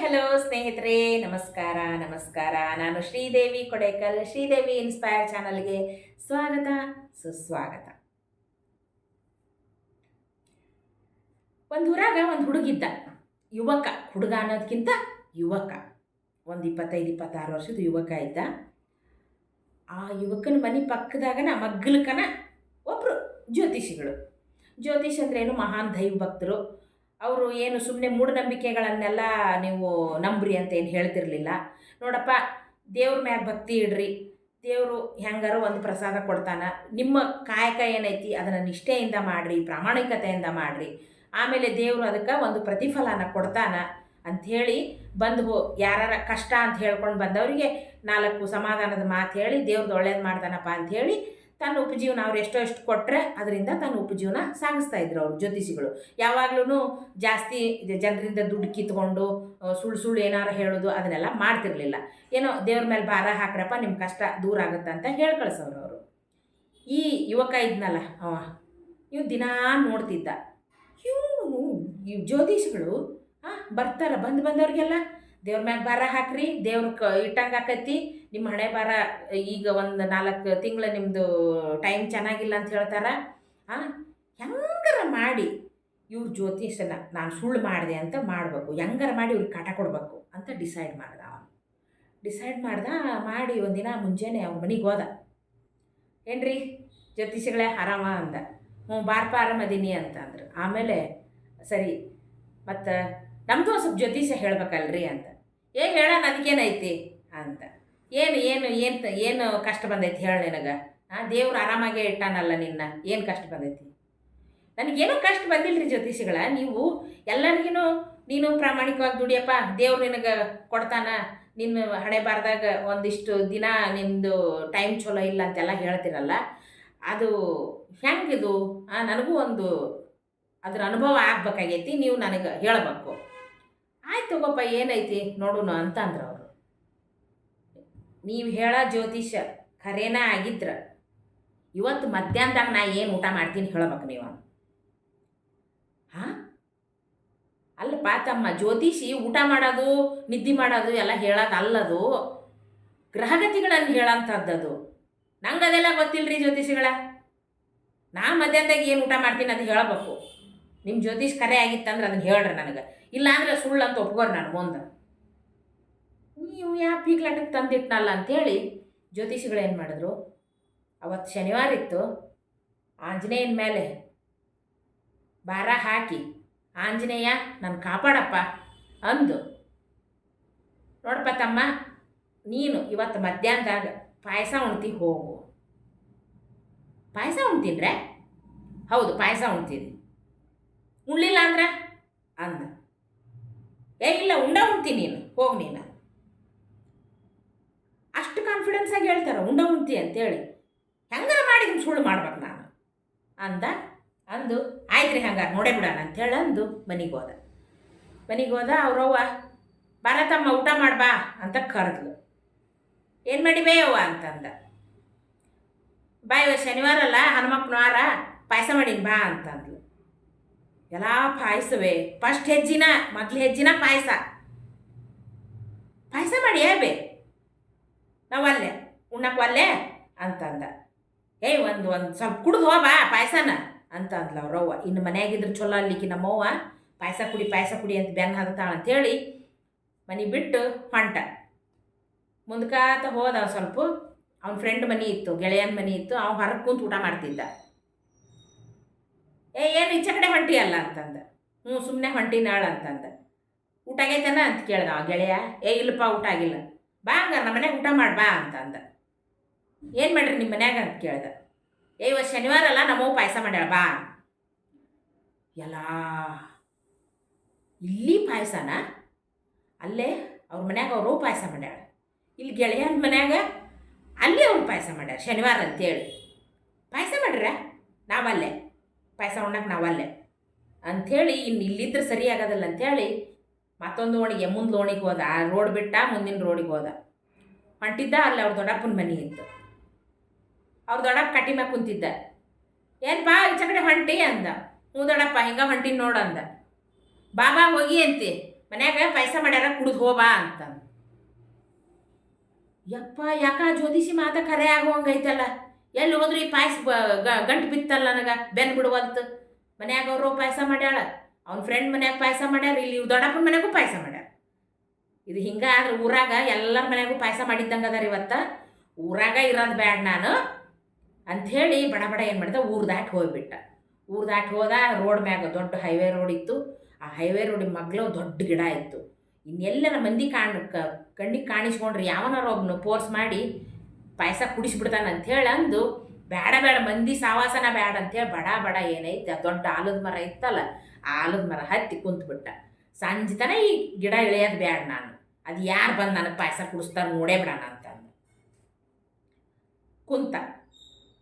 Hello ಸ್ನೇಹಿತರೆ, ನಮಸ್ಕಾರ ನಮಸ್ಕಾರ. ನಾನು ಶ್ರೀದೇವಿ ಕೊಡೇಕಲ್. ಶ್ರೀದೇವಿ ಇನ್ಸ್ಪೈರ್ ಚಾನಲ್ಗೆ ಸ್ವಾಗತ ಸುಸ್ವಾಗತ. ಒಂದು ಊರಾಗ ಒಂದು ಹುಡುಗಿದ್ದ. ಯುವಕ, ಹುಡುಗ ಅನ್ನೋದಕ್ಕಿಂತ ಯುವಕ. ಒಂದು 25-26 ವರ್ಷದ ಯುವಕ ಇದ್ದ. ಆ ಯುವಕನ ಮನೆ ಪಕ್ಕದಾಗನ ಮಗ್ಗಲಕನ ಒಬ್ಬರು ಜ್ಯೋತಿಷಿಗಳು. ಜ್ಯೋತಿಷ್ ಅಂದ್ರೇನು, ಮಹಾನ್ ದೈವ ಭಕ್ತರು. ಅವರು ಏನು ಸುಮ್ಮನೆ ಮೂಢನಂಬಿಕೆಗಳನ್ನೆಲ್ಲ ನೀವು ನಂಬ್ರಿ ಅಂತ ಏನು ಹೇಳ್ತಿರ್ಲಿಲ್ಲ. ನೋಡಪ್ಪ, ದೇವ್ರ ಮ್ಯಾಗ ಭಕ್ತಿ ಇಡ್ರಿ, ದೇವರು ಹೆಂಗಾರು ಒಂದು ಪ್ರಸಾದ ಕೊಡ್ತಾನೆ, ನಿಮ್ಮ ಕಾಯಕ ಏನೈತಿ ಅದನ್ನು ನಿಷ್ಠೆಯಿಂದ ಮಾಡಿರಿ, ಪ್ರಾಮಾಣಿಕತೆಯಿಂದ ಮಾಡಿರಿ, ಆಮೇಲೆ ದೇವರು ಅದಕ್ಕೆ ಒಂದು ಪ್ರತಿಫಲನ ಕೊಡ್ತಾನೆ ಅಂಥೇಳಿ ಬಂದು ಯಾರ ಕಷ್ಟ ಅಂತ ಹೇಳ್ಕೊಂಡು ಬಂದವರಿಗೆ 4 ಸಮಾಧಾನದ ಮಾತು ಹೇಳಿ ದೇವ್ರದ್ದು ಒಳ್ಳೇದು ಮಾಡ್ತಾನಪ್ಪ ಅಂಥೇಳಿ ತನ್ನ ಉಪಜೀವನ ಅವ್ರು ಎಷ್ಟು ಕೊಟ್ಟರೆ ಅದರಿಂದ ತನ್ನ ಉಪಜೀವನ ಸಾಗಿಸ್ತಾ ಇದ್ರು ಅವರು ಜ್ಯೋತಿಷಿಗಳು. ಯಾವಾಗ್ಲೂ ಜಾಸ್ತಿ ಜನರಿಂದ ದುಡ್ಡು ಕಿತ್ಕೊಂಡು ಸುಳ್ಳು ಏನಾರು ಹೇಳೋದು ಅದನ್ನೆಲ್ಲ ಮಾಡ್ತಿರ್ಲಿಲ್ಲ. ಏನೋ ದೇವ್ರ ಮೇಲೆ ಭಾರ ಹಾಕ್ರಪ್ಪ, ನಿಮ್ಮ ಕಷ್ಟ ದೂರ ಆಗುತ್ತೆ ಅಂತ ಹೇಳಿ ಕಳಿಸೋರು ಅವರು. ಈ ಯುವಕ ಇದ್ನಲ್ಲ ಇವ್ ದಿನಾ ನೋಡ್ತಿದ್ದ, ಈ ಜ್ಯೋತಿಷಿಗಳು ಬರ್ತಾರೆ, ಬಂದವ್ರಿಗೆಲ್ಲ ದೇವ್ರ ಮ್ಯಾಗ ಭಾರ ಹಾಕ್ರಿ, ದೇವ್ರ ಇಟ್ಟಂಗೆ ಆಕೈತಿ, ನಿಮ್ಮ ಹಣೆ ಭಾರ ಈಗ ಒಂದು 4 ತಿಂಗಳು ನಿಮ್ಮದು ಟೈಮ್ ಚೆನ್ನಾಗಿಲ್ಲ ಅಂತ ಹೇಳ್ತಾರೆ. ಹೆಂಗಾರ ಮಾಡಿ ಇವ್ರ ಜ್ಯೋತಿಷನ ನಾನು ಸುಳ್ಳು ಮಾಡಿದೆ ಅಂತ ಮಾಡಬೇಕು, ಹೆಂಗಾರ ಮಾಡಿ ಇವ್ರಿಗೆ ಕಾಟ ಕೊಡಬೇಕು ಅಂತ ಡಿಸೈಡ್ ಮಾಡಿ ಒಂದಿನ ಮುಂಜಾನೆ ಅವ್ರ ಮನೆಗೆ ಹೋದ. ಏನ್ರಿ ಜ್ಯೋತಿಷಿಗಳೇ ಆರಾಮ ಅಂದ. ಬಾರಪ್ಪ ಆರಾಮದೀನಿ ಅಂತಂದ್ರು. ಆಮೇಲೆ ಸರಿ, ಮತ್ತು ನಮ್ಮದು ಒಂದು ಸ್ವಲ್ಪ ಜ್ಯೋತಿಷ ಹೇಳ್ಬೇಕಲ್ರಿ ಅಂತ. ಹೇಳೋಣ, ಅದಕ್ಕೇನೈತಿ ಅಂತ. ಏನು ಕಷ್ಟ ಬಂದೈತಿ ಹೇಳಿ ನಿನಗೆ? ದೇವ್ರು ಆರಾಮಾಗೇ ಇಟ್ಟಾನಲ್ಲ ನಿನ್ನ, ಏನು ಕಷ್ಟ ಬಂದೈತಿ? ನನಗೇನೋ ಕಷ್ಟ ಬಂದಿಲ್ಲರಿ ಜ್ಯೋತಿಷಿಗಳ, ನೀವು ಎಲ್ಲರಿಗೂ ನೀನು ಪ್ರಾಮಾಣಿಕವಾಗಿ ದುಡಿಯಪ್ಪ, ದೇವ್ರು ನಿನಗೆ ಕೊಡ್ತಾನ, ನಿನ್ನ ಹಣೆ ಬಾರ್ದಾಗ ಒಂದಿಷ್ಟು ದಿನ ನಿಮ್ಮದು ಟೈಮ್ ಚಲೋ ಇಲ್ಲ ಅಂತೆಲ್ಲ ಹೇಳ್ತಿರಲ್ಲ, ಅದು ಹೆಂಗಿದು? ನನಗೂ ಒಂದು ಅದ್ರ ಅನುಭವ ಆಗ್ಬೇಕಾಗೈತಿ, ನೀವು ನನಗೆ ಹೇಳಬೇಕು. ಆಯ್ತು ತಗೋಪ್ಪ, ಏನೈತಿ ನೋಡೋಣ ಅಂತಂದ್ರು ಅವರು. ನೀವು ಹೇಳೋ ಜ್ಯೋತಿಷ ಖರೇನ ಆಗಿದ್ರ ಇವತ್ತು ಮಧ್ಯಾಹ್ನದಾಗ ನಾ ಏನು ಊಟ ಮಾಡ್ತೀನಿ ಹೇಳ್ಬೇಕು ನೀವು. ಅಲ್ಲಪ್ಪ ತಮ್ಮ, ಜ್ಯೋತಿಷಿ ಊಟ ಮಾಡೋದು ನಿದ್ದೆ ಮಾಡೋದು ಎಲ್ಲ ಹೇಳೋದು ಅಲ್ಲದು, ಗ್ರಹಗತಿಗಳನ್ನು ಹೇಳೋಂಥದ್ದದು. ನಂಗೆ ಅದೆಲ್ಲ ಗೊತ್ತಿಲ್ಲರಿ ಜ್ಯೋತಿಷಿಗಳ. ನಾ ಮಧ್ಯಾಹ್ನದಾಗ ಏನು ಊಟ ಮಾಡ್ತೀನಿ ಅದು ಹೇಳಬೇಕು. ನಿಮ್ಮ ಜ್ಯೋತಿಷ್ ಕರೆ ಆಗಿತ್ತಂದ್ರೆ ಅದನ್ನು ಹೇಳ್ರಿ ನನಗೆ, ಇಲ್ಲಾಂದ್ರೆ ಸುಳ್ಳು ಅಂತ ಒಪ್ಕೋರಿ ನಾನು ಮುಂದೆ. ನೀವು ಯಾವ ಪೀಕ್ಲಾಟಕ್ಕೆ ತಂದಿಟ್ನಲ್ಲ ಅಂಥೇಳಿ ಜ್ಯೋತಿಷಿಗಳು ಏನು ಮಾಡಿದ್ರು, ಅವತ್ತು ಶನಿವಾರ ಇತ್ತು, ಆಂಜನೇಯನ ಮೇಲೆ ಭಾರ ಹಾಕಿ, ಆಂಜನೇಯ ನಾನು ಕಾಪಾಡಪ್ಪ ಅಂದು, ನೋಡಪ್ಪ ತಮ್ಮ, ನೀನು ಇವತ್ತು ಮಧ್ಯಾಹ್ನದಾಗ ಪಾಯಸ ಉಣ್ತಿ ಹೋಗು. ಪಾಯಸ ಉಣ್ತೀನ್ರೆ? ಹೌದು, ಪಾಯಸ ಉಣ್ತೀನಿ. ಉಣ್ಲಿಲ್ಲ ಅಂದ್ರೆ ಅಂದ. ಇಲ್ಲ, ಉಣ್ತೀನಿ ನೀನು, ಹೋಗಿ ನೀನು. ಅಷ್ಟು ಕಾನ್ಫಿಡೆನ್ಸಾಗಿ ಹೇಳ್ತಾರೆ ಉಣ್ತಿ ಅಂತೇಳಿ. ಹೆಂಗಾರ ಮಾಡಿ ಸುಳ್ಳು ಮಾಡ್ಬೇಕು ನಾನು ಅಂದು, ಆಯ್ತು ರೀ ಹಂಗಾರೆ ನೋಡೇ ಬಿಡೋಣ ಅಂತೇಳಿ ಅಂದು ಮನೆಗೆ ಹೋದ. ಅವ್ರವ್ವ ಬಾರತಮ್ಮ ಊಟ ಮಾಡ್ಬಾ ಅಂತ ಕರೆದ್ಲು. ಏನು ಮಾಡಿ ಬೇಯವ್ವ ಅಂತಂದ. ಬಾಯ್ ಶನಿವಾರ ಅಲ್ಲ, ಹನುಮಪ್ಪನ ವಾರ, ಪಾಯಸ ಮಾಡೀನಿ ಬಾ ಅಂತಂದ್ಲು. ಎಲ್ಲ ಪಾಯಸವೇ, ಮೊದಲು ಹೆಜ್ಜಿನ ಪಾಯಸ ಮಾಡಿ ಬೇ, ನಾವಲ್ಲೇ ಉಣ್ಣಕ್ವಲ್ಲೇ ಅಂತಂದ. ಒಂದು ಸ್ವಲ್ಪ ಕುಡ್ದು ಹೋಬಾ ಪಾಯಸನ ಅಂತ ಅಂದ್ಲ ಅವ್ರವ್ವ. ಇನ್ನು ಮನೆಯಾಗಿದ್ರೆ ಚಲೋ ಅಲ್ಲಿಕ್ಕೆ ನಮ್ಮವ್ವ ಪಾಯಸ ಕುಡಿ ಅಂತ ಬೆನ್ನು ಹತ್ತಾಳ ಅಂಥೇಳಿ ಮನೆ ಬಿಟ್ಟು ಹೊಂಟ. ಮುಂದ್ಕಾತ ಹೋದ. ಸ್ವಲ್ಪ ಅವ್ನ ಫ್ರೆಂಡ್ ಮನೆ ಇತ್ತು, ಗೆಳೆಯನ ಮನೆ ಇತ್ತು, ಅವ್ನು ಹೊರಗೆ ಕುಂತು ಊಟ ಮಾಡ್ತಿದ್ದ. ಏನು ಈಚೆ ಕಡೆ ಹೊಂಟಿಯಲ್ಲ ಅಂತಂದ. ಸುಮ್ಮನೆ ಹೊಂಟಿನಾಳ ಅಂತಂದ. ಊಟ ಆಗೈತನ ಅಂತ ಕೇಳ್ದ ಆ ಗೆಳೆಯ. ಇಲ್ಲಪ್ಪ ಊಟ ಆಗಿಲ್ಲ. ಬಾ ಹಂಗಾರೆ ನಮ್ಮ ಮನ್ಯಾಗ ಊಟ ಮಾಡ್ಬಾ ಅಂತಂದ. ಏನು ಮಾಡ್ರಿ ನಿಮ್ಮ ಮನ್ಯಾಗ ಅಂತ ಕೇಳ್ದ. ಇವತ್ತು ಶನಿವಾರ ಅಲ್ಲ, ನಮ್ಮವ್ವ ಪಾಯಸ ಮಾಡ್ಯಾಳ ಬಾ. ಎಲ್ಲ ಇಲ್ಲಿ ಪಾಯಸನ, ಅಲ್ಲೇ ಅವ್ರ ಮನ್ಯಾಗ ಅವರು ಪಾಯಸ ಮಾಡ್ಯಾಳ, ಇಲ್ಲಿ ಗೆಳೆಯನ ಮನ್ಯಾಗ ಅಲ್ಲಿ ಅವ್ರು ಪಾಯಸ ಮಾಡ್ಯಾರ ಶನಿವಾರ ಅಂತೇಳಿ. ಪಾಯಸ ಮಾಡ್ರ, ನಾವಲ್ಲೇ ಪಾಯಸ ಉಣ್ಣಕ್ಕೆ ನಾವಲ್ಲೇ ಅಂಥೇಳಿ, ಇನ್ನು ಇಲ್ಲಿದ್ರೆ ಸರಿ ಆಗೋದಿಲ್ಲ ಅಂಥೇಳಿ ಮತ್ತೊಂದು ಓಣಿಗೆ, ಮುಂದೆ ಓಣಿಗೆ ಹೋದ. ಆ ರೋಡ್ ಬಿಟ್ಟ ಮುಂದಿನ ರೋಡಿಗೆ ಹೋದ. ಹೊಂಟಿದ್ದ, ಅಲ್ಲಿ ಅವ್ರ ದೊಡ್ಡಪ್ಪನ ಮನೆ ಇತ್ತು. ಅವ್ರ ದೊಡ್ಡಪ್ಪ ಕಟ್ಟಿ ಮ್ಯಾಗ ಕುಂತಿದ್ದ. ಏನಪ್ಪಾ ಈಚೆ ಕಡೆ ಹೊಂಟಿ ಅಂದ. ದೊಡ್ಡಪ್ಪ ಹಿಂಗೆ ಹೊಂಟಿನ ನೋಡು ಅಂದ. ಬಾಬಾ ಹೋಗಿ ಅಂತಿ, ಮನ್ಯಾಗ ಪಾಯಸ ಮಾಡ್ಯಾರ ಕುಡಿದು ಹೋಬಾ ಅಂತ. ಯಪ್ಪ ಯಾಕ ಜ್ಯೋತಿಷಿ ಮಾತ ಕರೆ ಆಗುವಂಗೈತಲ್ಲ, ಎಲ್ಲಿ ಹೋದ್ರು ಈ ಪಾಯಸ ಗಂಟು ಬಿತ್ತಲ್ಲ ನನಗೆ ಬೆನ್ ಬಿಡುವಂತ. ಮನ್ಯಾಗ ಅವರು ಪಾಯಸ ಮಾಡ್ಯಾಳ, ಅವ್ನ ಫ್ರೆಂಡ್ ಮನ್ಯಾಗ ಪಾಯಸ ಮಾಡ್ಯಾರ, ಇಲ್ಲಿ ದೊಡ್ಡಪ್ಪನ ಮನ್ಯಾಗೂ ಪಾಯಸ ಮಾಡ್ಯಾರ. ಇದು ಹಿಂಗಾದ್ರೆ ಊರಾಗ ಎಲ್ಲರ ಮನ್ಯಾಗೂ ಪಾಯಸ ಮಾಡಿದ್ದಂಗೆ ಅದಾರ. ಇವತ್ತು ಊರಾಗ ಇರೋದು ಬ್ಯಾಡ ನಾನು ಅಂಥೇಳಿ ಬಡ ಬಡ ಏನು ಮಾಡಿದ, ಊರು ದಾಟಿ ಹೋಗ್ಬಿಟ್ಟ. ಊರು ದಾಟಿ ಹೋದ. ರೋಡ್ ಮ್ಯಾಗ ದೊಡ್ಡ ಹೈವೇ ರೋಡ್ ಇತ್ತು. ಆ ಹೈವೇ ರೋಡಿನ ಮಗ್ಲು ದೊಡ್ಡ ಗಿಡ ಇತ್ತು. ಇನ್ನೆಲ್ಲರ ಮಂದಿ ಕಣ್ಣಿಗೆ ಕಾಣಿಸ್ಕೊಂಡ್ರಿ ಯಾವನಾರ ಒಬ್ಬನು ಫೋರ್ಸ್ ಮಾಡಿ ಪಾಯಸ ಕುಡಿಸ್ಬಿಡ್ತಾನೆ ಅಂಥೇಳಿ ಅಂದು ಬೇಡ ಬೇಡ ಮಂದಿ ಸಾವಾಸನ ಬೇಡ ಅಂಥೇಳಿ ಬಡ ಬಡ ಏನೈತೆ ದೊಡ್ಡ ಆಲದ ಮರ ಇತ್ತಲ್ಲ, ಆ ಆಲದ ಮರ ಹತ್ತಿ ಕುಂತ್ಬಿಟ್ಟ. ಸಂಜೆ ತನ ಈ ಗಿಡ ಇಳಿಯೋದು ಬೇಡ, ನಾನು ಅದು ಯಾರು ಬಂದು ನನಗೆ ಪಾಯಸ ಕುಡಿಸ್ತಾರೆ ನೋಡೇ ಬಿಡೋಣ ಅಂತಂದು ಕುಂತ.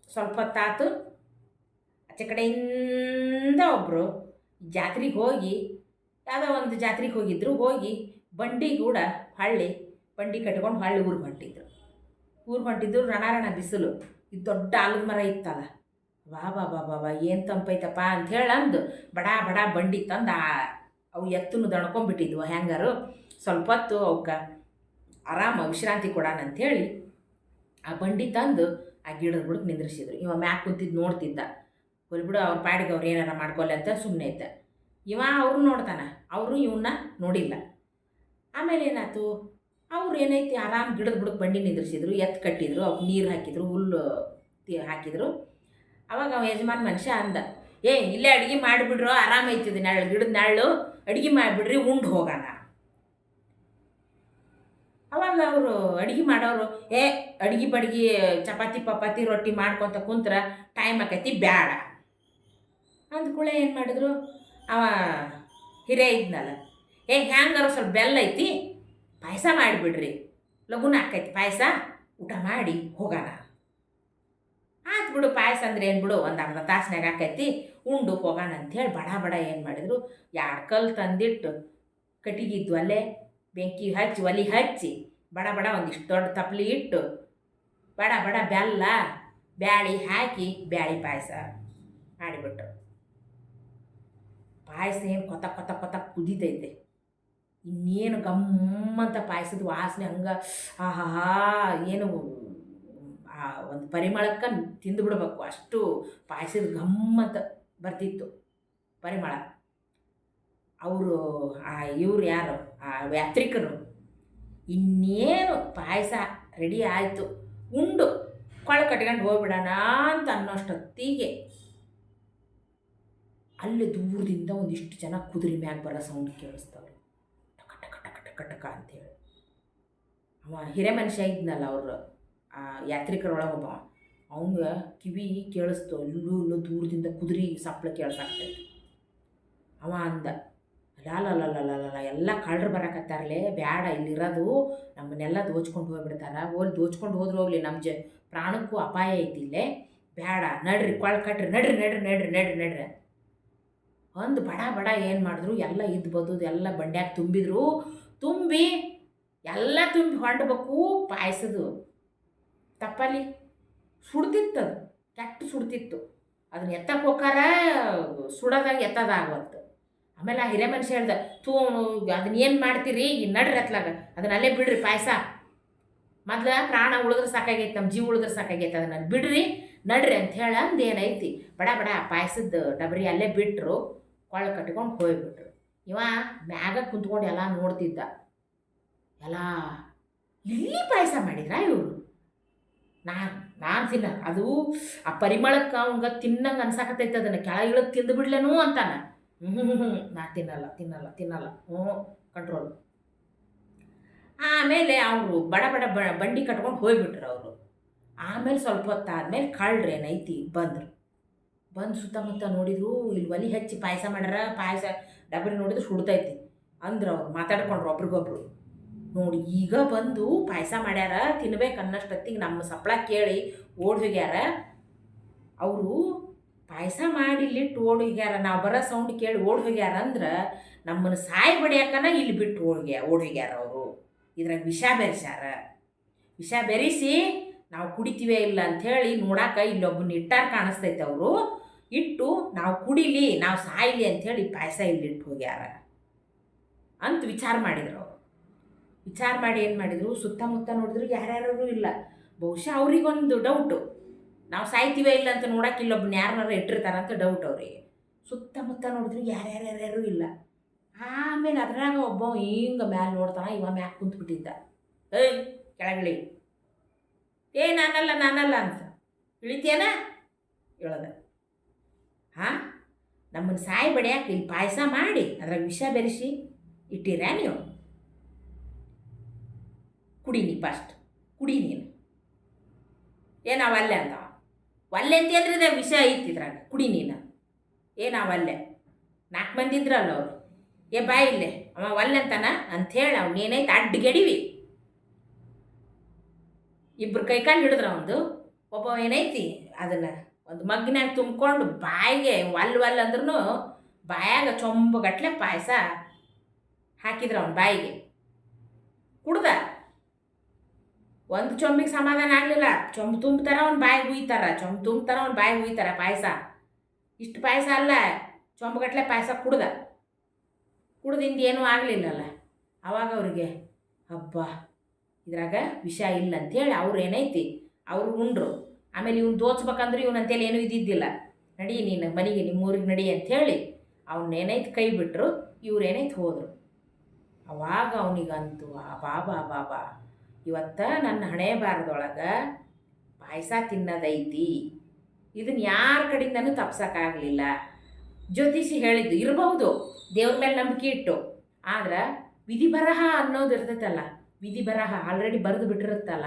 ಸ್ವಲ್ಪ ಹೊತ್ತಾತು. ಆಚೆ ಕಡೆಯಿಂದ ಒಬ್ಬರು ಜಾತ್ರೆಗೆ ಹೋಗಿ, ಯಾವುದೋ ಒಂದು ಜಾತ್ರೆಗೆ ಹೋಗಿದ್ರು, ಹೋಗಿ ಬಂಡಿ ಕೂಡ ಬಂಡಿ ಕಟ್ಕೊಂಡು ಊರಿಗೆ ಹೊಂಟಿದ್ರು. ರಣ ಬಿಸಿಲು, ಇದು ದೊಡ್ಡ ಆಲದ ಮರ ಇತ್ತಲ್ಲ, ವಾ ಬಾ ಬಾ ಬಾ ಬಾ ಏನು ತಂಪೈತಪ್ಪ ಅಂಥೇಳಿ ಅಂದು ಬಡ ಬಡ ಬಂಡಿ ತಂದು ಅವು ಎತ್ತನ್ನು ದಣ್ಕೊಂಡ್ಬಿಟ್ಟಿದ್ವು. ಹೆಂಗಾರು ಸ್ವಲ್ಪ ಹೊತ್ತು ಅವಕ್ಕೆ ಆರಾಮ ವಿಶ್ರಾಂತಿ ಕೊಡೋಣ ಅಂಥೇಳಿ ಆ ಬಂಡಿ ತಂದು ಆ ಗಿಡದ ಬುಡಕ್ಕೆ ನಿಂದ್ರಿಸಿದ್ರು. ಇವ ಮ್ಯಾಕ್ ಕುಂತಿದ್ದು ನೋಡ್ತಿದ್ದ. ಹೊಲ್ಬಿಡು ಅವ್ರ ಪಾಡಿಗೆ ಅವ್ರು ಏನಾರ ಮಾಡ್ಕೊಲ್ಲ ಅಂತ ಸುಮ್ಮನೆ ಇದ್ದ. ಇವ ಅವ್ರು ನೋಡ್ತಾನೆ, ಅವರು ಇವನ್ನ ನೋಡಿಲ್ಲ. ಆಮೇಲೆ ಏನಾಯ್ತು, ಅವ್ರು ಏನೈತಿ ಆರಾಮ್ ಗಿಡದ ಬುಡಕ್ಕೆ ಬಂಡಿ ನಿಂದ್ರಿಸಿದ್ರು, ಎತ್ತು ಕಟ್ಟಿದ್ರು, ಅವ್ಕೆ ನೀರು ಹಾಕಿದ್ರು, ಹುಲ್ಲು ಹಾಕಿದ್ರು. ಅವಾಗ ಅವ ಯಜಮಾನ್ ಮನುಷ್ಯ ಅಂದ, ಇಲ್ಲೇ ಅಡುಗೆ ಮಾಡಿಬಿಡ್ರು, ಆರಾಮೈತಿದೆ ನೆರಳು, ಗಿಡದ ನೆರಳು, ಅಡುಗೆ ಮಾಡಿಬಿಡ್ರಿ, ಉಂಡು ಹೋಗೋಣ. ಅವಾಗ ಅವರು ಅಡುಗೆ ಮಾಡೋರು, ಅಡುಗೆ ಬಡ್ಗಿ ಚಪಾತಿ ರೊಟ್ಟಿ ಮಾಡ್ಕೊತ ಕುಂತ್ರ ಟೈಮ್ ಆಕೈತಿ, ಬ್ಯಾಡ ಅಂದ್ಕೂಳೆ ಏನು ಮಾಡಿದ್ರು, ಅವ ಹಿರಿಯ ಇದ್ನಲ್ಲ, ಹ್ಯಾಂಗಾರ ಸ್ವಲ್ಪ ಬೆಲ್ಲ ಐತಿ, ಪಾಯಸ ಮಾಡಿಬಿಡ್ರಿ, ಲಘುನ ಆಕೈತಿ ಪಾಯಸ, ಊಟ ಮಾಡಿ ಹೋಗೋಣ. ಆಯ್ತು ಬಿಡು, ಪಾಯಸ ಅಂದ್ರೆ ಏನು ಬಿಡು, ಒಂದು ಅರ್ಧ ತಾಸಿನಾಗ ಆಕೈತಿ, ಉಂಡು ಹೋಗೋಣ ಅಂಥೇಳಿ ಬಡ ಬಡ ಏನು ಮಾಡಿದ್ರು, 2 ಕಲ್ಲು ತಂದಿಟ್ಟು ಕಟ್ಟಿಗಿದ್ದು ಅಲ್ಲೇ ಬೆಂಕಿ ಹಚ್ಚಿ ಒಲೆ ಹಚ್ಚಿ ಬಡ ಬಡ ಒಂದಿಷ್ಟು ದೊಡ್ಡ ತಪ್ಪಲಿ ಇಟ್ಟು ಬಡ ಬಡ ಬೆಲ್ಲ ಬ್ಯಾಳಿ ಹಾಕಿ ಬ್ಯಾಳಿ ಪಾಯಸ ಮಾಡಿಬಿಟ್ರು. ಪಾಯಸ ಏನು ಕೊತ ಕೊತ ಕೊತ ಕುದೀತೈತೆ. ಇನ್ನೇನು ಗಮ್ಮಂತ ಪಾಯಸದ ವಾಸನೆ ಹಂಗೆ ಆಹಾ ಏನು ಒಂದು ಪರಿಮಳಕ್ಕೆ ತಿಂದು ಬಿಡ್ಬೇಕು, ಅಷ್ಟು ಪಾಯಸದ ಗಮ್ಮಂತ ಬರ್ತಿತ್ತು ಪರಿಮಳ. ಅವರು ಇವ್ರು ಯಾರು ಯಾತ್ರಿಕರು ಇನ್ನೇನು ಪಾಯಸ ರೆಡಿ ಆಯಿತು, ಉಂಡು ಕೊಳ ಕಟ್ಕೊಂಡು ಹೋಗ್ಬಿಡೋಣ ಅಂತ ಅನ್ನೋಷ್ಟೊತ್ತಿಗೆ ಅಲ್ಲಿ ದೂರದಿಂದ ಒಂದಿಷ್ಟು ಜನ ಕುದುರೆ ಮ್ಯಾಗ ಬರೋ ಸೌಂಡ್ ಕೇಳಿಸ್ತವ್ರು, ಟಕ ಟಕ ಟಕ ಟಕ ಟಕ ಅಂತೇಳಿ. ಅವ ಹಿರೇ ಮನುಷ್ಯ ಇದ್ನಲ್ಲ, ಅವರು ಆ ಯಾತ್ರಿಕರೊಳಗೆ ಒಬ್ಬ, ಅವಂಗೆ ಕಿವಿ ಕೇಳಿಸ್ತು, ಇಲ್ಲೂ ದೂರದಿಂದ ಕುದುರೆ ಸಪ್ಪಳ ಕೇಳಿಸಾಕ್ತೈತಿ. ಅವ ಅಂದ, ಲಾಲಲ್ಲ ಎಲ್ಲ ಕಳ್ಳರು ಬರಕತ್ತಾರಲೇ, ಬ್ಯಾಡ, ಇಲ್ಲಿರೋದು ನಮ್ಮನ್ನೆಲ್ಲ ದೋಚ್ಕೊಂಡು ಹೋಗ್ಬಿಡ್ತಾರ, ದೋಚ್ಕೊಂಡು ಹೋದ್ರೆ ಹೋಗ್ಲಿ, ನಮ್ಮ ಪ್ರಾಣಕ್ಕೂ ಅಪಾಯ ಐತಿ ಇಲ್ಲೇ, ಬ್ಯಾಡ, ನಡ್ರಿ ಕೊಳ ಕಟ್ರಿ, ನಡ್ರಿ ನಡ್ರಿ ನಡ್ರಿ ನಡ್ರಿ ನಡ್ರಿ ಒಂದು ಬಡ ಬಡ ಏನು ಮಾಡಿದ್ರು, ಎಲ್ಲ ಇದ್ದು ಬದುದು ಎಲ್ಲ ಬಂಡ್ಯಾಗ ತುಂಬಿ ಎಲ್ಲ ತುಂಬಿ ಹೊಂಡಬೇಕು. ಪಾಯಸದು ತಪ್ಪಲಿ ಸುಡ್ತಿತ್ತದು, ಕೆಟ್ಟು ಸುಡ್ತಿತ್ತು. ಅದನ್ನ ಎತ್ತಕ್ಕೆ ಹೋಗಾರ ಸುಡೋದಾಗ ಎತ್ತದಾಗವತ್ತು. ಆಮೇಲೆ ಆ ಹಿರೇ ಮನುಷ್ಯ ಹೇಳ್ದ, ಅದನ್ನ ಏನು ಮಾಡ್ತೀರಿ, ನಡ್ರಿ ಎತ್ಲಾಗ, ಅದನ್ನ ಅಲ್ಲೇ ಬಿಡ್ರಿ, ಪಾಯಸ ಮೊದ್ಲು ಪ್ರಾಣ ಉಳಿದ್ರೆ ಸಾಕಾಗೈತೆ, ನಮ್ಮ ಜೀವ ಉಳಿದ್ರೆ ಸಾಕಾಗೈತೆ, ಅದನ್ನ ಬಿಡ್ರಿ ನಡ್ರಿ ಅಂತ ಹೇಳ ಅಂದು ಏನೈತಿ ಬಡ ಬಡ ಪಾಯಸದ ಡಬರಿ ಅಲ್ಲೇ ಬಿಟ್ಟರು, ಕೊಳ್ಳ ಕಟ್ಕೊಂಡು ಹೋಗ್ಬಿಟ್ರು. ಇವ ಮ್ಯಾಗ ಕುಂತ್ಕೊಂಡು ಎಲ್ಲ ನೋಡ್ತಿದ್ದ. ಎಲ್ಲ ಇಲ್ಲಿ ಪಾಯಸ ಮಾಡಿದ್ರ ಇವರು, ನಾನು ತಿನ್ನ, ಅದು ಆ ಪರಿಮಳಕ್ಕೆ ಅವಂಗ ತಿನ್ನಂಗೆ ಅನ್ಸಾಕತ್ತೈತೆ, ಅದನ್ನು ಕೆಳಗೆ ಇಳಕ್ಕೆ ತಿಂದು ಬಿಡ್ಲೇನು ಅಂತಾನೆ. ನಾ ತಿನ್ನಲ್ಲ ಕಂಟ್ರೋಲ್. ಆಮೇಲೆ ಅವರು ಬಡ ಬಡ ಬಂಡಿ ಕಟ್ಕೊಂಡು ಹೋಗ್ಬಿಟ್ರು ಅವರು. ಆಮೇಲೆ ಸ್ವಲ್ಪ ಹೊತ್ತಾದ್ಮೇಲೆ ಕಳ್ರು ಏನೈತಿ ಬಂದು ಸುತ್ತಮುತ್ತ ನೋಡಿದ್ರು, ಇಲ್ಲಿ ಒಲೆ ಹಚ್ಚಿ ಪಾಯಸ ಮಾಡ್ಯಾರ, ಪಾಯಸ ಡಬರಿ ನೋಡಿದ್ರು ಸುಡ್ತೈತಿ ಅಂದ್ರೆ ಅವ್ರು ಮಾತಾಡ್ಕೊಂಡ್ರು ಒಬ್ರಿಗೊಬ್ರು. ನೋಡಿ ಈಗ ಬಂದು ಪಾಯಸ ಮಾಡ್ಯಾರ, ತಿನ್ಬೇಕು ಅನ್ನಷ್ಟೊತ್ತಿಗೆ ನಮ್ಮ ಸಪ್ಪಳ ಕೇಳಿ ಓಡಿ ಹೋಗ್ಯಾರ. ಅವರು ಪಾಯಸ ಮಾಡಿ ಇಲ್ಲಿಟ್ಟು ಓಡಿ ಹೋಗ್ಯಾರ, ನಾವು ಬರೋ ಸೌಂಡ್ ಕೇಳಿ ಓಡಿ ಹೋಗ್ಯಾರ ಅಂದ್ರೆ ನಮ್ಮನ್ನು ಸಾಯಿ ಬಡಿಯಾಕನ ಇಲ್ಲಿ ಬಿಟ್ಟು ಓಡಿ ಹೋಗ್ಯಾರ ಅವರು. ಇದ್ರಾಗ ವಿಷ ಬೆರೆಸಿ ನಾವು ಕುಡಿತೀವೇ ಇಲ್ಲ ಅಂಥೇಳಿ ನೋಡಾಕ ಇಲ್ಲೊಬ್ಬನ ಇಟ್ಟಾರ ಕಾಣಿಸ್ತೈತೆ. ಅವರು ಇಟ್ಟು ನಾವು ಕುಡಿಲಿ, ನಾವು ಸಾಯ್ಲಿ ಅಂಥೇಳಿ ಪಾಯಸ ಇಲ್ಲಿಟ್ಟು ಹೋಗ್ಯಾರ. ಅಂತ ವಿಚಾರ ಮಾಡಿದ್ರು ಅವರು. ವಿಚಾರ ಮಾಡಿ ಏನು ಮಾಡಿದರು, ಸುತ್ತಮುತ್ತ ನೋಡಿದ್ರು ಯಾರ್ಯಾರು ಇಲ್ಲ. ಬಹುಶಃ ಅವ್ರಿಗೊಂದು ಡೌಟು, ನಾವು ಸಾಯ್ತೀವೇ ಇಲ್ಲ ಅಂತ ನೋಡೋಕೆ ಇಲ್ಲೊಬ್ಬನ ಯಾರನ್ನಾರು ಇಟ್ಟಿರ್ತಾರಂತ ಡೌಟ್ ಅವರಿಗೆ. ಸುತ್ತಮುತ್ತ ನೋಡಿದ್ರು ಯಾರ್ಯಾರು ಇಲ್ಲ. ಆಮೇಲೆ ಅದ್ರಾಗ ಒಬ್ಬ ಹಿಂಗೆ ಮ್ಯಾಲೆ ನೋಡ್ತಾನ, ಇವ ಮ್ಯಾಲೆ ಕುಂತ್ಬಿಟ್ಟಿದ್ದ. ಏಯ್ ಕೆಳಗಿಳಿ, ನಾನಲ್ಲ ಅಂತ. ಇಳಿತೇನ ಹೇಳದ. ಹಾಂ, ನಮ್ಮನ್ನು ಸಾಯಿ ಬಡಿಯಾಕೆ ಇಲ್ಲಿ ಪಾಯಸ ಮಾಡಿ ಅದ್ರಾಗ ವಿಷ ಬೆರೆಸಿ ಇಟ್ಟಿರ ನೀವು? ಕುಡಿ ನೀ ಫಸ್ಟ್, ಕುಡಿ ನೀನು. ಏನಾವಲ್ಲೆ ಅಂತ, ಒಲ್ಲೆ ಅಂತಂದ್ರೆ ವಿಷ ಐತಿದ್ರಾಗ, ಕುಡಿ ನೀನು. ಏನಾವಲ್ಲೆ, 4 ಮಂದಿ ಇದ್ರಲ್ಲ ಅವರು. ಬಾಯಿ ಇಲ್ಲೇ ಅವ ಒಲ್ಲೆ ಅಂತಾನ ಅಂಥೇಳಿ ಅವನೇನೈತೆ ಅಡ್ಗೆಡಿವಿ. ಇಬ್ರು ಕೈಕಾಲು ಹಿಡಿದ್ರ ಒಂದು, ಒಬ್ಬ ಏನೈತಿ ಅದನ್ನು ಒಂದು ಮಗ್ನಾಗ ತುಂಬಿಕೊಂಡು ಬಾಯಿಗೆ ಒಲ್ ಅಂದ್ರೂ ಬಾಯಾಗ ಚೊಂಬಗಟ್ಲೆ ಪಾಯಸ ಹಾಕಿದ್ರ ಅವನ ಬಾಯಿಗೆ. ಕುಡ್ದ. ಒಂದು ಚೊಂಬಿಗೆ ಸಮಾಧಾನ ಆಗಲಿಲ್ಲ. ಚೊಂಬು ತುಂಬ್ತಾರ ಅವ್ನ ಬಾಯಿಗೆ ಹುಯ್ತಾರ, ಚೊಂಬು ತುಂಬ್ತಾರ ಅವ್ನ ಬಾಯಿಗೆ ಹುಯ್ತಾರ ಪಾಯಸ. ಇಷ್ಟು ಪಾಯಸ ಅಲ್ಲ, ಚೊಂಬಗಟ್ಲೆ ಪಾಯಸ ಕುಡ್ದಿಂದ ಏನೂ ಆಗಲಿಲ್ಲಲ್ಲ. ಆವಾಗ ಅವ್ರಿಗೆ ಹಬ್ಬ ಇದ್ರಾಗ ವಿಷ ಇಲ್ಲ ಅಂಥೇಳಿ ಅವ್ರು ಏನೈತಿ ಅವ್ರು ಉಂಡ್ರು. ಆಮೇಲೆ ಇವ್ನು ದೋಚ್ಬೇಕಂದ್ರೆ ಇವನಂತೇಳಿ ಏನೂ ಇದ್ದಿದ್ದಿಲ್ಲ. ನಡಿ ನೀನು ಮನೆಗೆ, ನಿಮ್ಮೂರಿಗೆ ನಡಿ ಅಂಥೇಳಿ ಅವನ್ನೇನೈತಿ ಕೈ ಬಿಟ್ಟರು. ಇವ್ರೇನೈತಿ ಹೋದರು. ಅವಾಗ ಅವನಿಗಂತೂ ಬಾಬಾ ಇವತ್ತ ನನ್ನ ಹಣೆ ಬಾರದೊಳಗೆ ಪಾಯಸ ತಿನ್ನೋದೈತಿ, ಇದನ್ನು ಯಾರ ಕಡೆಯಿಂದನೂ ತಪ್ಸೋಕ್ಕಾಗಲಿಲ್ಲ. ಜ್ಯೋತಿಷಿ ಹೇಳಿದ್ದು ಇರಬಹುದು, ದೇವ್ರ ಮೇಲೆ ನಂಬಿಕೆ ಇಟ್ಟು. ಆದ್ರೆ ವಿಧಿ ಬರಹ ಅನ್ನೋದು ಇರ್ತೈತಲ್ಲ, ವಿಧಿ ಬರಹ ಆಲ್ರೆಡಿ ಬರೆದು ಬಿಟ್ಟಿರುತ್ತಲ್ಲ,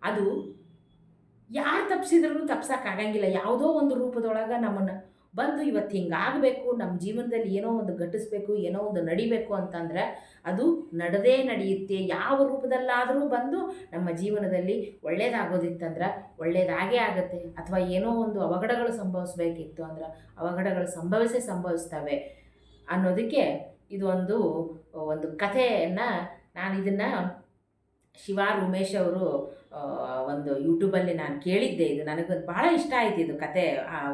ಅದು ಯಾರು ತಪ್ಪಿಸಿದ್ರೂ ತಪ್ಸೋಕ್ಕಾಗಂಗಿಲ್ಲ. ಯಾವುದೋ ಒಂದು ರೂಪದೊಳಗೆ ನಮ್ಮನ್ನು ಬಂದು ಇವತ್ತು ಹಿಂಗಾಗಬೇಕು, ನಮ್ಮ ಜೀವನದಲ್ಲಿ ಏನೋ ಒಂದು ಘಟಿಸ್ಬೇಕು, ಏನೋ ಒಂದು ನಡಿಬೇಕು ಅಂತಂದರೆ ಅದು ನಡೆದೇ ನಡೆಯುತ್ತೆ. ಯಾವ ರೂಪದಲ್ಲಾದರೂ ಬಂದು ನಮ್ಮ ಜೀವನದಲ್ಲಿ ಒಳ್ಳೇದಾಗೋದಿತ್ತಂದ್ರೆ ಒಳ್ಳೇದಾಗೇ ಆಗುತ್ತೆ. ಅಥವಾ ಏನೋ ಒಂದು ಅವಘಡಗಳು ಸಂಭವಿಸ್ಬೇಕಿತ್ತು ಅಂದ್ರೆ ಅವಘಡಗಳು ಸಂಭವಿಸ್ತವೆ ಅನ್ನೋದಕ್ಕೆ ಇದು ಒಂದು ಕಥೆಯನ್ನು ನಾನು ಇದನ್ನು ಶಿವ ಉಮೇಶ್ ಅವರು ಒಂದು ಯೂಟ್ಯೂಬಲ್ಲಿ ನಾನು ಕೇಳಿದ್ದೆ. ಇದು ನನಗೆ ಭಾಳ ಇಷ್ಟ ಆಯ್ತು. ಇದು ಕತೆ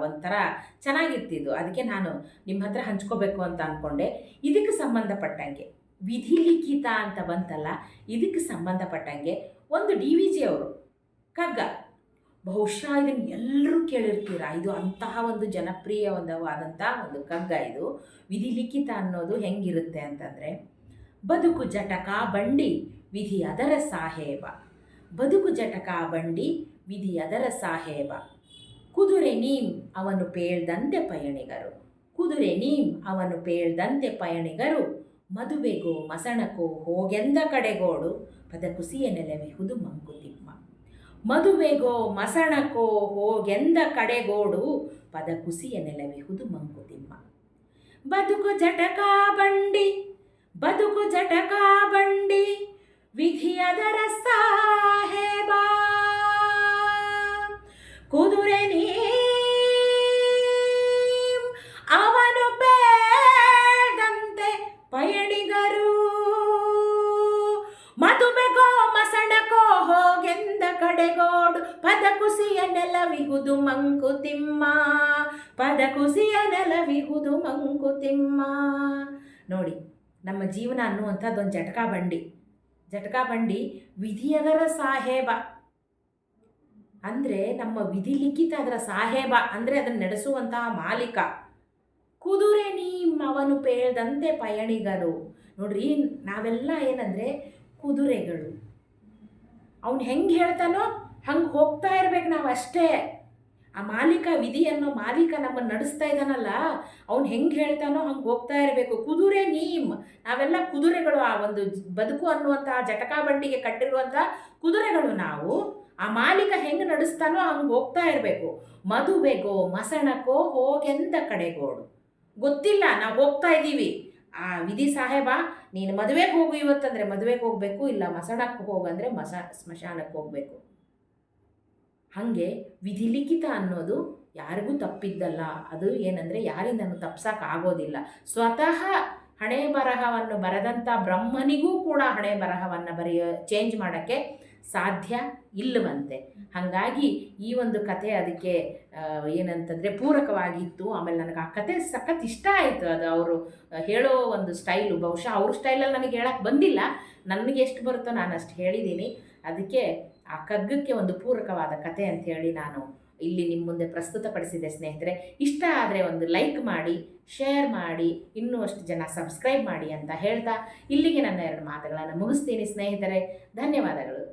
ಒಂಥರ ಚೆನ್ನಾಗಿರ್ತಿದ್ದು, ಅದಕ್ಕೆ ನಾನು ನಿಮ್ಮ ಹತ್ರ ಹಂಚ್ಕೋಬೇಕು ಅಂತ ಅಂದ್ಕೊಂಡೆ. ಇದಕ್ಕೆ ಸಂಬಂಧಪಟ್ಟಂಗೆ ವಿಧಿ ಲಿಖಿತ ಅಂತ ಬಂತಲ್ಲ, ಇದಕ್ಕೆ ಸಂಬಂಧಪಟ್ಟಂಗೆ ಒಂದು DVG ಅವರು ಕಗ್ಗ, ಬಹುಶಃ ಇದನ್ನು ಎಲ್ಲರೂ ಕೇಳಿರ್ತೀರ. ಇದು ಅಂತಹ ಒಂದು ಜನಪ್ರಿಯವಾದಂಥ ಒಂದು ಕಗ್ಗ. ಇದು ವಿಧಿ ಲಿಖಿತ ಅನ್ನೋದು ಹೆಂಗಿರುತ್ತೆ ಅಂತಂದರೆ, ಬದುಕು ಜಟಕ ಬಂಡಿ ವಿಧಿ ಅದರ ಸಾಹೇಬ, ಬದುಕು ಜಟಕ ಬಂಡಿ ವಿಧಿ ಅದರ ಸಾಹೇಬ, ಕುದುರೆ ನೀಂ ಅವನು ಪೇಳ್ದಂತೆ ಪಯಣಿಗರು, ಕುದುರೆ ನೀಂ ಅವನು ಪೇಳ್ದಂತೆ ಪಯಣಿಗರು, ಮದುವೆಗೋ ಮಸಣಕೋ ಹೋಗೆಂದ ಕಡೆಗೋಡು, ಪದಕುಸಿಯ ನೆಲವಿಹುದು ಮಂಕುತಿಮ್ಮ, ಮದುವೆಗೋ ಮಸಣಕೋ ಹೋಗೆಂದ ಕಡೆಗೋಡು, ಪದಕುಸಿಯ ನೆಲವಿಹುದು ಮಂಕುತಿಮ್ಮ. ಬದುಕು ಜಟಕ ಬಂಡಿ, ಬದುಕು ಜಟಕ ಬಂಡಿ ವಿಧಿ ಅದರ ಸಾಹೇಬ, ಕುದುರೆ ನೀಂ ಅವನು ಪೇಳ್ದಂತೆ ಪಯಣಿಗರು, ಮದುವೆಗೋ ಮಸಣಕೋ ಹೋಗೆಂದ ಕಡೆಗೋಡು, ಪದಕುಸಿಯ ನೆಲವಿಹುದು ಮಂಕುತಿಮ್ಮ, ಪದಕುಸಿಯ ನೆಲವಿಹುದು ಮಂಕುತಿಮ್ಮ. ನೋಡಿ, ನಮ್ಮ ಜೀವನ ಅನ್ನುವಂಥದ್ದೊಂದು ಜಟಕಾ ಬಂಡಿ ವಿಧಿಯದರ ಸಾಹೇಬ ಅಂದರೆ ನಮ್ಮ ವಿಧಿ ಲಿಖಿತ ಅದರ ಸಾಹೇಬ ಅಂದರೆ ಅದನ್ನು ನಡೆಸುವಂತಹ ಮಾಲೀಕ. ಕುದುರೆ ನೀಂ ಅವನು ಪೇಳ್ದಂತೆ ಪಯಣಿಗರು. ನೋಡ್ರಿ, ನಾವೆಲ್ಲ ಏನಂದರೆ ಕುದುರೆಗಳು. ಅವನು ಹೆಂಗೆ ಹೇಳ್ತಾನೋ ಹಂಗೆ ಹೋಗ್ತಾ ಇರ್ಬೇಕು ನಾವು ಅಷ್ಟೇ. ಆ ಮಾಲೀಕ, ವಿಧಿ ಅನ್ನೋ ಮಾಲೀಕ ನಮ್ಮನ್ನು ನಡೆಸ್ತಾ ಇದ್ದಾನಲ್ಲ, ಅವ್ನು ಹೆಂಗೆ ಹೇಳ್ತಾನೋ ಹಂಗೆ ಹೋಗ್ತಾ ಇರಬೇಕು. ಕುದುರೆ ನೀಮ್, ನಾವೆಲ್ಲ ಕುದುರೆಗಳು. ಆ ಒಂದು ಬದುಕು ಅನ್ನುವಂಥ ಜಟಕಾ ಬಂಡಿಗೆ ಕಟ್ಟಿರುವಂಥ ಕುದುರೆಗಳು ನಾವು. ಆ ಮಾಲೀಕ ಹೆಂಗೆ ನಡೆಸ್ತಾನೋ ಹಂಗೆ ಹೋಗ್ತಾ ಇರಬೇಕು. ಮದುವೆಗೋ ಮಸಣಕೋ ಹೋಗೆಂದ ಕಡೆಗೋಡು. ಗೊತ್ತಿಲ್ಲ, ನಾವು ಹೋಗ್ತಾ ಇದ್ದೀವಿ. ಆ ವಿಧಿ ಸಾಹೇಬ, ನೀನು ಮದುವೆಗೆ ಹೋಗು ಇವತ್ತಂದರೆ ಮದುವೆಗೆ ಹೋಗಬೇಕು, ಇಲ್ಲ ಮಸಣಕ್ಕೆ ಹೋಗಂದರೆ ಸ್ಮಶಾನಕ್ಕೆ ಹೋಗಬೇಕು. ಹಾಗೆ ವಿಧಿ ಲಿಖಿತ ಅನ್ನೋದು ಯಾರಿಗೂ ತಪ್ಪಿದ್ದಲ್ಲ. ಅದು ಏನಂದರೆ ಯಾರಿಂದನೂ ತಪ್ಸೋಕ್ಕಾಗೋದಿಲ್ಲ. ಸ್ವತಃ ಹಣೆ ಬರಹವನ್ನು ಬರೆದಂಥ ಬ್ರಹ್ಮನಿಗೂ ಕೂಡ ಹಣೆ ಬರಹವನ್ನು ಚೇಂಜ್ ಮಾಡೋಕ್ಕೆ ಸಾಧ್ಯ ಇಲ್ಲವಂತೆ. ಹಾಗಾಗಿ ಈ ಒಂದು ಕಥೆ ಅದಕ್ಕೆ ಏನಂತಂದರೆ ಪೂರಕವಾಗಿತ್ತು. ಆಮೇಲೆ ನನಗೆ ಆ ಕತೆ ಸಖತ್ ಇಷ್ಟ ಆಯಿತು. ಅದು ಅವರು ಹೇಳೋ ಒಂದು ಸ್ಟೈಲು, ಬಹುಶಃ ಅವ್ರ ಸ್ಟೈಲಲ್ಲಿ ನನಗೆ ಹೇಳಕ್ಕೆ ಬಂದಿಲ್ಲ, ನನಗೆ ಎಷ್ಟು ಬರುತ್ತೋ ನಾನು ಅಷ್ಟು ಹೇಳಿದ್ದೀನಿ. ಅದಕ್ಕೆ ಆ ಕಗ್ಗಕ್ಕೆ ಒಂದು ಪೂರಕವಾದ ಕತೆ ಅಂಥೇಳಿ ನಾನು ಇಲ್ಲಿ ನಿಮ್ಮ ಮುಂದೆ ಪ್ರಸ್ತುತಪಡಿಸಿದೆ ಸ್ನೇಹಿತರೆ. ಇಷ್ಟ ಆದರೆ ಒಂದು ಲೈಕ್ ಮಾಡಿ, ಶೇರ್ ಮಾಡಿ, ಇನ್ನೂ ಅಷ್ಟು ಜನ ಸಬ್ಸ್ಕ್ರೈಬ್ ಮಾಡಿ ಅಂತ ಹೇಳ್ತಾ ಇಲ್ಲಿಗೆ ನನ್ನ 2 ಮಾತುಗಳನ್ನು ಮುಗಿಸ್ತೀನಿ ಸ್ನೇಹಿತರೆ. ಧನ್ಯವಾದಗಳು.